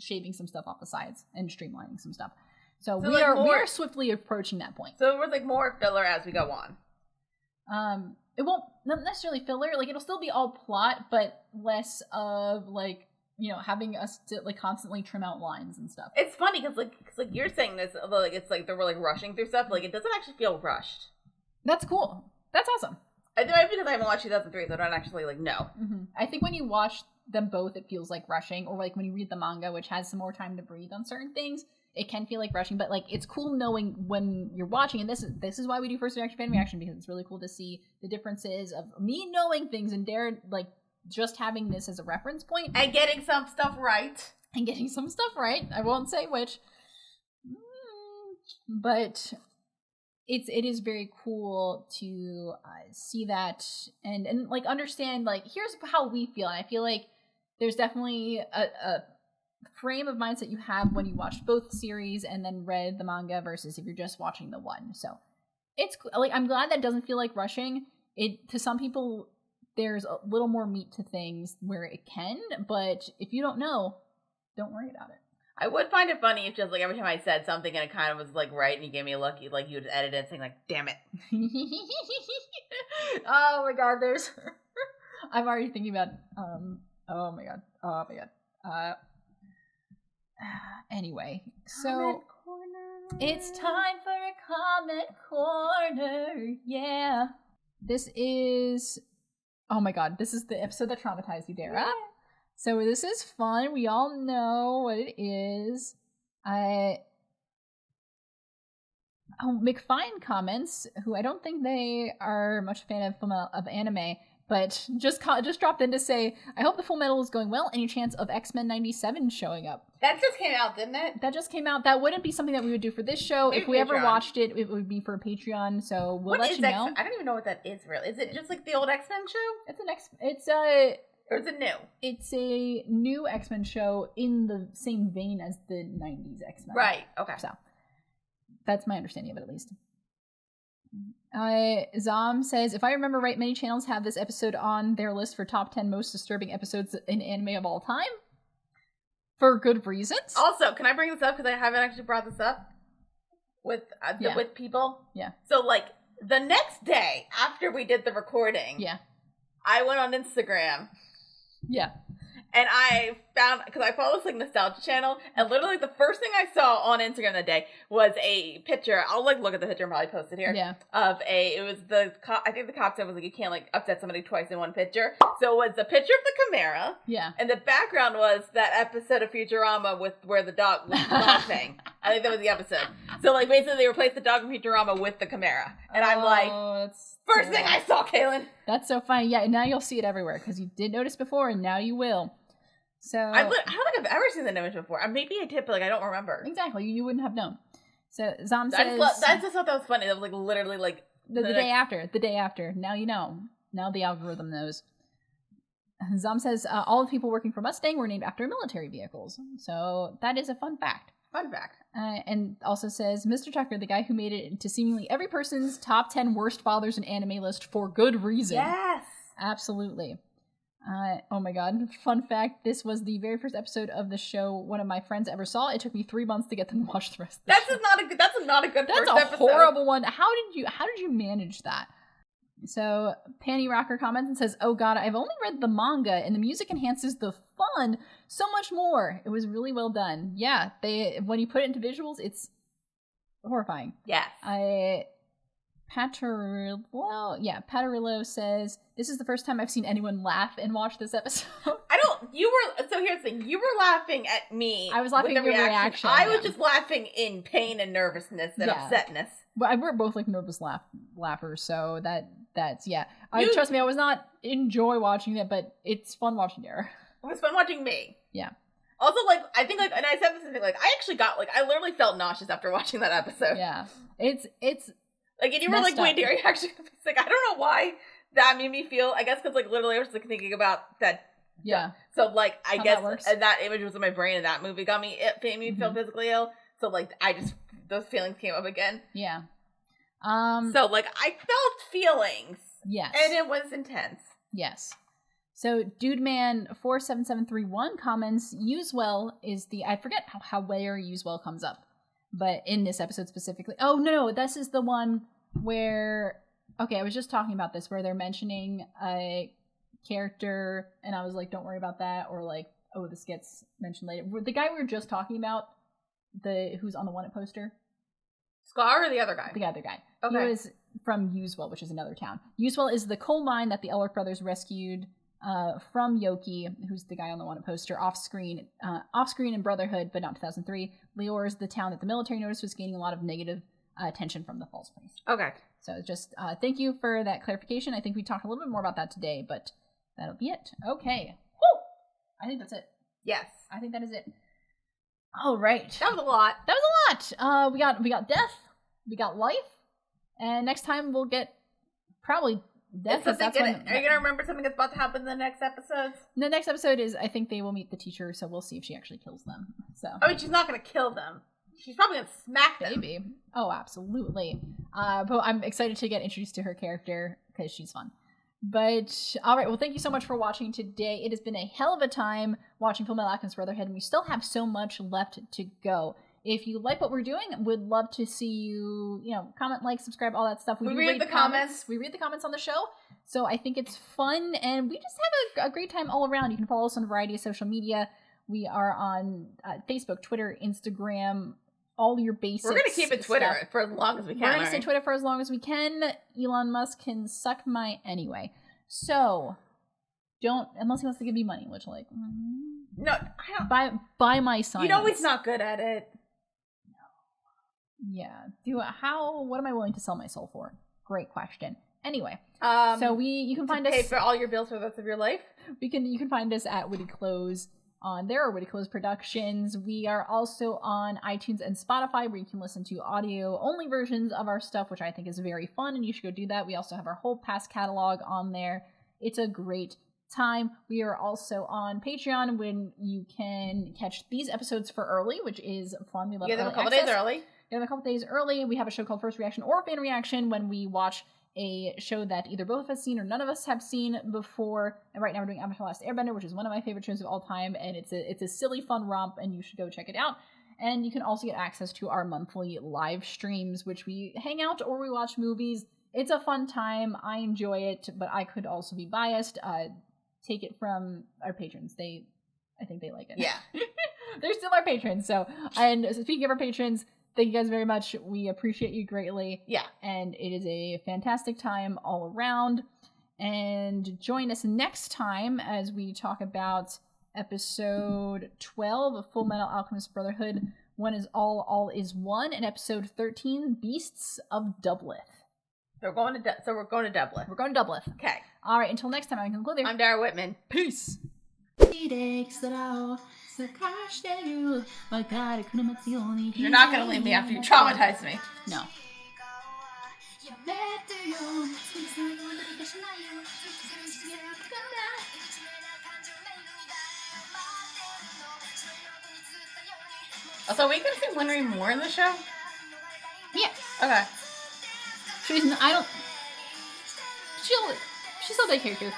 B: shaving some stuff off the sides and streamlining some stuff. So we are swiftly approaching that point.
A: So we're like more filler as we go on.
B: It won't not necessarily filler, like it'll still be all plot, but less of like, you know, having us to like constantly trim out lines and stuff.
A: It's funny because like you're saying this, although like it's like they were like rushing through stuff, like it doesn't actually feel rushed.
B: That's cool. That's awesome.
A: I think because I haven't watched 2003, so I don't actually like know.
B: I think when you watch them both, it feels like rushing, or like when you read the manga, which has some more time to breathe on certain things, it can feel like rushing, but like it's cool knowing when you're watching, and this is why we do first reaction fan reaction, because it's really cool to see the differences of me knowing things and Dara like just having this as a reference point
A: and getting some stuff right.
B: I won't say which, but it is very cool to see that and like understand like here's how we feel, and I feel like there's definitely a frame of mindset you have when you watched both series and then read the manga versus if you're just watching the one. So it's like I'm glad that doesn't feel like rushing it. To some people there's a little more meat to things where it can, but if you don't know, don't worry about it.
A: I would find it funny if just like every time I said something and it kind of was like right and you gave me a look, you would edit it saying like, damn it.
B: Oh my god, there's I'm already thinking about oh my god. Anyway, so it's time for a comment corner. Yeah. This is oh my god, this is the episode that traumatized you, Dara. Yeah. So this is fun. We all know what it is. McFine comments, who I don't think they are much a fan of anime, but just dropped in to say, I hope the Full Metal is going well. Any chance of X-Men 97 showing up?
A: That just came out, didn't it?
B: That just came out. That wouldn't be something that we would do for this show. Maybe if we ever watched it, it would be for Patreon. So we'll let you know.
A: I don't even know what that is really. Is it just like the old X-Men show? Or is it new?
B: It's a new X-Men show in the same vein as the 90s X-Men.
A: Right, okay.
B: So, that's my understanding of it, at least. Zom says, if I remember right, many channels have this episode on their list for top 10 most disturbing episodes in anime of all time. For good reasons.
A: Also, can I bring this up? Because I haven't actually brought this up with people.
B: Yeah.
A: So, like, the next day after we did the recording, I went on Instagram.
B: Yeah.
A: And I found, because I follow this like nostalgia channel, and literally the first thing I saw on Instagram that day was a picture. I'll like look at the picture and probably post it here.
B: Yeah.
A: It was I think the cop said was like, you can't like upset somebody twice in one picture. So it was a picture of the Chimera.
B: Yeah.
A: And the background was that episode of Futurama where the dog was laughing. I think that was the episode. So like basically they replaced the dog from Futurama with the Chimera. And I'm like, first thing I saw, Cailin.
B: That's so funny. Yeah, and now you'll see it everywhere because you did notice before and now you will. So
A: I don't think I've ever seen the image before. Maybe I did, but like I don't remember.
B: Exactly, you wouldn't have known. So Zom says,
A: I just thought that was funny. That was like literally like
B: the day after. The day after. Now you know. Now the algorithm knows. Zom says all the people working for Mustang were named after military vehicles. So that is a fun fact.
A: Fun fact.
B: And also says, Mr. Tucker, the guy who made it into seemingly every person's top 10 worst fathers in anime list for good reason.
A: Yes.
B: Absolutely. Oh my god. Fun fact, this was the very first episode of the show one of my friends ever saw. It took me 3 months to get them to watch the rest of the show.
A: That's not a good first episode.
B: That's a horrible one. How did you manage that? So Panty Rocker comments and says, oh god, I've only read the manga and the music enhances the fun so much more. It was really well done. Yeah, when you put it into visuals, it's horrifying.
A: Yes.
B: Patarillo says, this is the first time I've seen anyone laugh and watch this episode.
A: So here's the thing, you were laughing at me.
B: I was laughing at your reaction.
A: I was just laughing in pain and nervousness and upsetness.
B: But we're both like nervous laughers, so that's trust me, I was not enjoy watching it, but it's fun watching her.
A: It was fun watching me.
B: Yeah.
A: Also, like, I think, like, and I said this thing, like, I actually got, like, I literally felt nauseous after watching that episode.
B: Yeah. It's
A: like, and you were like, wait, are you actually gonna be sick? I don't know why that made me feel, I guess, because, like, literally I was, like, thinking about that.
B: Yeah.
A: So, like, I guess, and that image was in my brain, and that movie made me feel physically ill. So, like, those feelings came up again.
B: Yeah.
A: So, like, I felt feelings.
B: Yes.
A: And it was intense.
B: Yes. So, Dudeman47731 comments, Usewell is I forget how where Usewell comes up, but in this episode specifically. Oh, no, this is the one where, okay, I was just talking about this, where they're mentioning a character, and I was like, don't worry about that, or like, oh, this gets mentioned later. The guy we were just talking about, who's on the wanted poster?
A: Scar or the other guy?
B: The other guy.
A: Okay.
B: He was from Usewell, which is another town. Usewell is the coal mine that the Elric brothers rescued from Yoki, who's the guy on the wanted poster, off screen in Brotherhood, but not 2003. Leor is the town that the military noticed was gaining a lot of negative attention from the false priest.
A: Okay.
B: So just thank you for that clarification. I think we talked a little bit more about that today, but that'll be it. Okay. Woo! I think that's it.
A: Yes.
B: I think that is it. All right.
A: That was a lot.
B: We got death. We got life. And next time we'll get probably death.
A: Are you going to remember something that's about to happen in the next episodes?
B: The next episode is, I think they will meet the teacher, so we'll see if she actually kills them. So.
A: I mean, she's not going to kill them. She's probably going to smack them.
B: Maybe. Oh, absolutely. But I'm excited to get introduced to her character because she's fun. But, all right, well, thank you so much for watching today. It has been a hell of a time watching Fullmetal Alchemist Brotherhood, and we still have so much left to go. If you like what we're doing, we'd love to see you, comment, like, subscribe, all that stuff.
A: We read the comments.
B: We read the comments on the show, so I think it's fun, and we just have a great time all around. You can follow us on a variety of social media. We are on Facebook, Twitter, Instagram, all your basics.
A: We're going to keep it Twitter
B: stuff.
A: for as long as we can.
B: We're going to say Twitter for as long as we can. Elon Musk can suck my anyway. So, don't, unless he wants to give me money, which, like,
A: no, I don't.
B: Buy my science.
A: You know he's not good at it.
B: Yeah. What am I willing to sell my soul for? Great question. Anyway, so you can find us.
A: Pay for all your bills for the rest of your life.
B: You can find us at Witty Close on there, or Witty Close Productions. We are also on iTunes and Spotify, where you can listen to audio-only versions of our stuff, which I think is very fun, and you should go do that. We also have our whole past catalog on there. It's a great time. We are also on Patreon, when you can catch these episodes for early, which is fun. We love
A: them a couple days early.
B: Get them a couple days early. We have a show called First Reaction or Fan Reaction, when we watch a show that either both of us seen or none of us have seen before. And right now we're doing Avatar: The Last Airbender, which is one of my favorite shows of all time, and it's a silly, fun romp, and you should go check it out. And you can also get access to our monthly live streams, which we hang out or we watch movies. It's a fun time. I enjoy it, but I could also be biased. Take it from our patrons. I think they like it.
A: Yeah.
B: They're still our patrons. So, and speaking of our patrons, thank you guys very much. We appreciate you greatly.
A: Yeah.
B: And it is a fantastic time all around. And join us next time as we talk about episode 12 of Fullmetal Alchemist Brotherhood. One is all is one, and episode 13, Beasts of Dublith.
A: So we're going to Dublith.
B: We're going to Dublith.
A: Okay.
B: All right. Until next time, I'm concluding.
A: I'm Dara Whitman.
B: Peace. You're
A: not going to leave me after you traumatize me.
B: No.
A: So are we going to see Winry more in the show?
B: Yeah.
A: Okay.
B: She's still a big character.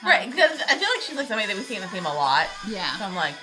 A: Right, because I feel like she's like somebody that we see in the theme a lot.
B: Yeah.
A: So I'm like,